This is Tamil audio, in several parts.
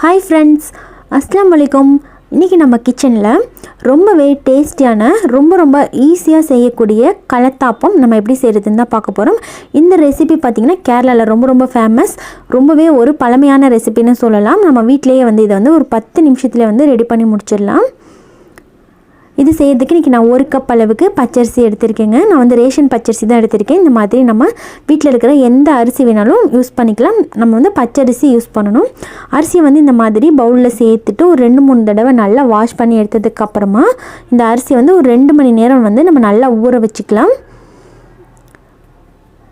ஹாய் ஃப்ரெண்ட்ஸ், அஸ்ஸலாமு அலைக்கும். இன்றைக்கி நம்ம கிச்சனில் ரொம்பவே டேஸ்டியான ரொம்ப ஈஸியாக செய்யக்கூடிய கலத்தாப்பம் நம்ம எப்படி செய்கிறதுன்னு தான் பார்க்க போகிறோம். இந்த ரெசிபி பார்த்திங்கன்னா கேரளாவில் ரொம்ப ஃபேமஸ், ரொம்பவே ஒரு பழமையான ரெசிபின்னு சொல்லலாம். நம்ம வீட்டிலேயே இதை ஒரு 10 நிமிஷத்தில் ரெடி பண்ணி முடிச்சிடலாம். இது செய்கிறதுக்கு இன்றைக்கி நான் 1 கப் அளவுக்கு பச்சரிசி எடுத்திருக்கேங்க. நான் ரேஷன் பச்சரிசி தான் எடுத்திருக்கேன். இந்த மாதிரி நம்ம வீட்டில் இருக்கிற எந்த அரிசி வேணாலும் யூஸ் பண்ணிக்கலாம். நம்ம பச்சரிசி யூஸ் பண்ணணும். அரிசியை இந்த மாதிரி பவுலில் சேர்த்துட்டு ஒரு 2-3 தடவை நல்லா வாஷ் பண்ணி எடுத்ததுக்கப்புறமா இந்த அரிசியை ஒரு 2 மணி நேரம் நம்ம நல்லா ஊற வச்சுக்கலாம்.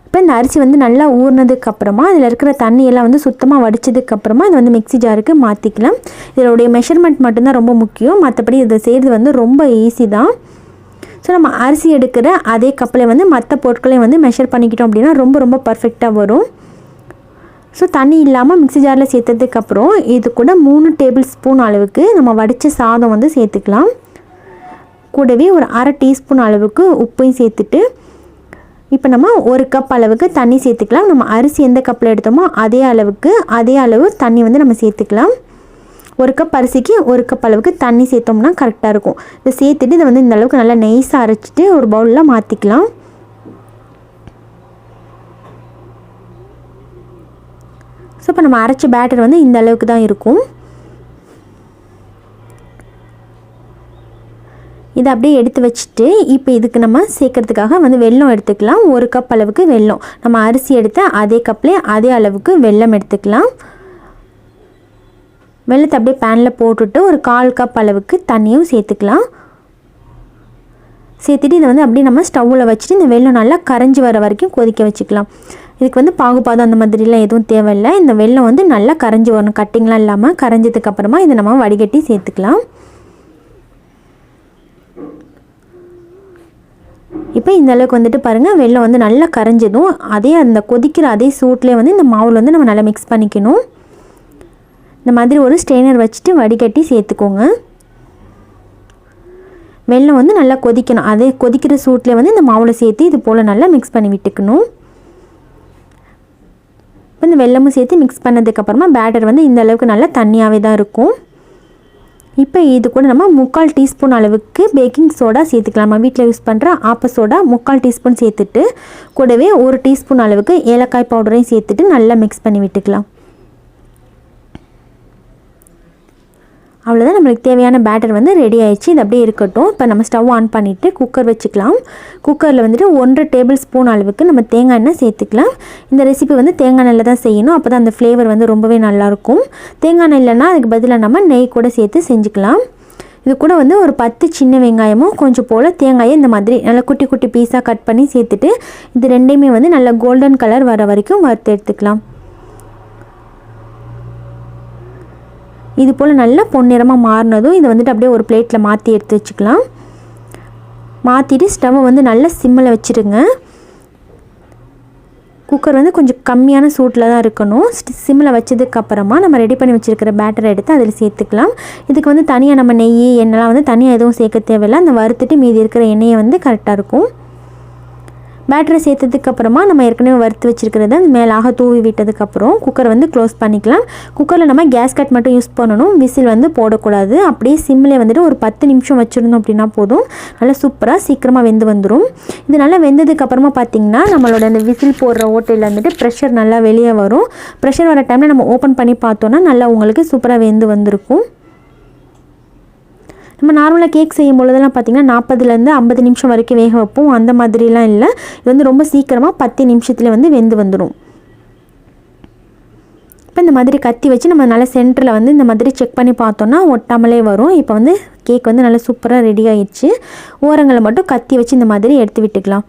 இப்போ இந்த அரிசி நல்லா ஊறினதுக்கப்புறமா அதில் இருக்கிற தண்ணியெல்லாம் சுத்தமாக வடித்ததுக்கப்புறமா இது மிக்ஸி ஜாருக்கு மாற்றிக்கலாம். இதோடைய மெஷர்மெண்ட் மட்டும்தான் ரொம்ப முக்கியம், மற்றபடி இதை செய்கிறது ரொம்ப ஈஸி தான். ஸோ நம்ம அரிசி எடுக்கிற அதே கப்பில் மற்ற பொருட்களையும் மெஷர் பண்ணிக்கிட்டோம் அப்படின்னா ரொம்ப பர்ஃபெக்டாக வரும். ஸோ தண்ணி இல்லாமல் மிக்ஸி ஜாரில் சேர்த்ததுக்கப்புறம் இது கூட 3 டேபிள் ஸ்பூன் அளவுக்கு நம்ம வடித்த சாதம் சேர்த்துக்கலாம். கூடவே ஒரு 1/2 டீஸ்பூன் அளவுக்கு உப்பையும் சேர்த்துட்டு இப்போ நம்ம 1 கப் அளவுக்கு தண்ணி சேர்த்துக்கலாம். நம்ம அரிசி எந்த கப்பில் எடுத்தோமோ அதே அளவு தண்ணி நம்ம சேர்த்துக்கலாம். 1 கப் அரிசிக்கு 1 கப் அளவுக்கு தண்ணி சேர்த்தோம்னா கரெக்டாக இருக்கும். இதை சேர்த்துட்டு இதை இந்த அளவுக்கு நல்லா நைஸாக அரைச்சிட்டு ஒரு பவுலில் மாற்றிக்கலாம். ஸோ இப்போ நம்ம அரைச்ச பேட்டர் இந்த அளவுக்கு தான் இருக்கும். இதை அப்படியே எடுத்து வச்சுட்டு இப்போ இதுக்கு நம்ம சேர்க்கறதுக்காக வெல்லம் எடுத்துக்கலாம். 1 கப் அளவுக்கு வெல்லம், நம்ம அரிசி எடுத்த அதே கப்லேயே அதே அளவுக்கு வெல்லம் எடுத்துக்கலாம். வெல்லத்தை அப்படியே பேனில் போட்டுட்டு ஒரு 1/4 கப் அளவுக்கு தண்ணியும் சேர்த்துக்கலாம். சேர்த்துட்டு இதை அப்படியே நம்ம ஸ்டவ்வில் வச்சுட்டு இந்த வெல்லம் நல்லா கரைஞ்சி வர வரைக்கும் கொதிக்க வச்சுக்கலாம். இதுக்கு பாகுபாதம் அந்த மாதிரிலாம் எதுவும் தேவையில்லை. இந்த வெல்லம் நல்லா கரைஞ்சி வரணும், கட்டிங்லாம் இல்லாமல் கரைஞ்சதுக்கப்புறமா இதை நம்ம வடிகட்டி சேர்த்துக்கலாம். இப்போ இந்த அளவுக்கு பாருங்கள், வெல்லம் நல்லா கரைஞ்சதும் அதே அந்த கொதிக்கிற அதே சூட்லேயே இந்த மாவில் நம்ம நல்லா மிக்ஸ் பண்ணிக்கணும். இந்த மாதிரி ஒரு ஸ்ட்ரெயினர் வச்சுட்டு வடிகட்டி சேர்த்துக்கோங்க. வெல்லம் நல்லா கொதிக்கணும். அதே கொதிக்கிற சூட்லேயே இந்த மாவில் சேர்த்து இது போல் நல்லா மிக்ஸ் பண்ணி விட்டுக்கணும். இப்போ இந்த வெல்லமும் சேர்த்து மிக்ஸ் பண்ணதுக்கப்புறமா பேட்டர் இந்த அளவுக்கு நல்லா தண்ணியாகவே தான் இருக்கும். இப்போ இது கூட நம்ம 3/4 டீஸ்பூன் அளவுக்கு பேக்கிங் சோடா சேர்த்துக்கலாம். நம்ம வீட்டில் யூஸ் பண்ணுற ஆப்ப சோடா 3/4 டீஸ்பூன் சேர்த்துட்டு கூடவே 1 டீஸ்பூன் அளவுக்கு ஏலக்காய் பவுடரையும் சேர்த்துட்டு நல்லா மிக்ஸ் பண்ணி விட்டுக்கலாம். அவ்வளோதான், நம்மளுக்கு தேவையான பேட்டர் ரெடி ஆயிடுச்சு. இது அப்படியே இருக்கட்டும். இப்போ நம்ம ஸ்டவ் ஆன் பண்ணிவிட்டு குக்கர் வச்சுக்கலாம். குக்கரில் 1 டேபிள் ஸ்பூன் அளவுக்கு நம்ம தேங்காய் எண்ணெய் சேர்த்துக்கலாம். இந்த ரெசிபி தேங்காய் எண்ணெயில் தான் செய்யணும், அப்போ தான் அந்த ஃப்ளேவர் ரொம்பவே நல்லாயிருக்கும். தேங்காய் எண்ணெய் இல்லைன்னா அதுக்கு பதிலாக நம்ம நெய் கூட சேர்த்து செஞ்சுக்கலாம். இது கூட ஒரு 10 சின்ன வெங்காயமும் கொஞ்சம் போல் தேங்காயை இந்த மாதிரி நல்லா குட்டி குட்டி பீஸாக கட் பண்ணி சேர்த்துட்டு இது ரெண்டையுமே நல்லா கோல்டன் கலர் வர வரைக்கும் வறுத்து எடுத்துக்கலாம். இது போல் நல்லா பொன்னிறமாக மாறினதும் இதை அப்படியே ஒரு பிளேட்டில் மாற்றி எடுத்து வச்சுக்கலாம். மாற்றிட்டு ஸ்டவ்வை நல்லா சிம்மில் வச்சுருங்க. குக்கர் கொஞ்சம் கம்மியான சூட்டில் தான் இருக்கணும். சிம்மில் வச்சதுக்கப்புறமா நம்ம ரெடி பண்ணி வச்சுருக்கிற பேட்டரை எடுத்து அதில் சேர்த்துக்கலாம். இதுக்கு தனியாக நம்ம நெய் எண்ணெய்லாம் தனியாக எதுவும் சேர்க்க தேவையில்லை. அந்த வறுத்துட்டு மீதி இருக்கிற எண்ணெயை கரெக்டாக இருக்கும். பேட்டரை சேர்த்ததுக்கப்புறமா நம்ம ஏற்கனவே வறுத்து வச்சுருக்கிறத மேலாக தூவி விட்டதுக்கப்புறம் குக்கரை க்ளோஸ் பண்ணிக்கலாம். குக்கரில் நம்ம கேஸ் கட் மட்டும் யூஸ் பண்ணணும், விசில் போடக்கூடாது. அப்படியே சிம்மில் ஒரு 10 நிமிஷம் வச்சுருந்தோம் அப்படின்னா போதும், நல்லா சூப்பராக சீக்கிரமாக வெந்து வந்துடும். இது நல்லா வெந்ததுக்கப்புறமா பார்த்திங்கன்னா நம்மளோட அந்த விசில் போடுற ஓட்டையில் ப்ரெஷர் நல்லா வெளியே வரும். ப்ரெஷர் வர டைமில் நம்ம ஓப்பன் பண்ணி பார்த்தோன்னா நல்லா உங்களுக்கு சூப்பராக வெந்து வந்திருக்கும். நம்ம நார்மலாக கேக் செய்யும் பொழுதெல்லாம் பார்த்திங்கன்னா 40லேருந்து 50 நிமிஷம் வரைக்கும் வேக வைப்போம். அந்த மாதிரிலாம் இல்லை, இது ரொம்ப சீக்கிரமாக 10 நிமிஷத்தில் வெந்து வந்துடும். இப்போ இந்த மாதிரி கத்தி வச்சு நம்ம நல்லா சென்டரில் இந்த மாதிரி செக் பண்ணி பார்த்தோன்னா ஒட்டாமலே வரும். இப்போ கேக் நல்லா சூப்பராக ரெடி ஆகிடுச்சு. ஓரங்களை மட்டும் கத்தி வச்சு இந்த மாதிரி எடுத்து விட்டுக்கலாம்.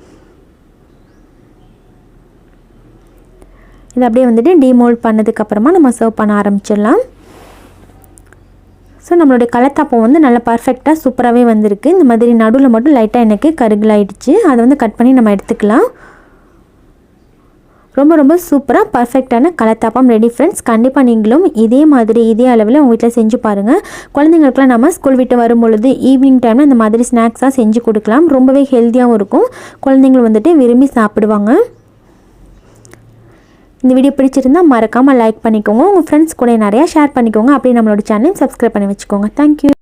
இது அப்படியே டீமோல்ட் பண்ணதுக்கப்புறமா நம்ம சர்வ் பண்ண ஆரம்பிச்சிடலாம். ஸோ நம்மளுடைய கலத்தாப்பம் நல்லா பர்ஃபெக்டாக சூப்பராகவே வந்திருக்கு. இந்த மாதிரி நடுவில் மட்டும் லைட்டாக எனக்கு கருகலாயிடுச்சு, அதை கட் பண்ணி நம்ம எடுத்துக்கலாம். ரொம்ப சூப்பராக பர்ஃபெக்டான கலத்தாப்பம் ரெடி ஃப்ரெண்ட்ஸ். கண்டிப்பாக நீங்களும் இதே மாதிரி இதே அளவில் உங்கள் வீட்டில் செஞ்சு பாருங்கள். குழந்தைங்களுக்குலாம் நம்ம ஸ்கூல் விட்டு வரும்பொழுது ஈவினிங் டைமில் இந்த மாதிரி ஸ்நாக்ஸாக செஞ்சு கொடுக்கலாம். ரொம்பவே ஹெல்த்தியாகவும் இருக்கும், குழந்தைங்களும் விரும்பி சாப்பிடுவாங்க. இந்த வீடியோ பிடிச்சிருந்தா மறக்காமல் லைக் பண்ணிக்கோங்க. உங்கள் ஃப்ரெண்ட்ஸ் கூட நிறையா ஷேர் பண்ணிக்கோங்க. அப்படியே நம்மளோட சேனலையும் சப்ஸ்கிரைப் பண்ணி வச்சுக்கோங்க. தேங்க்யூ.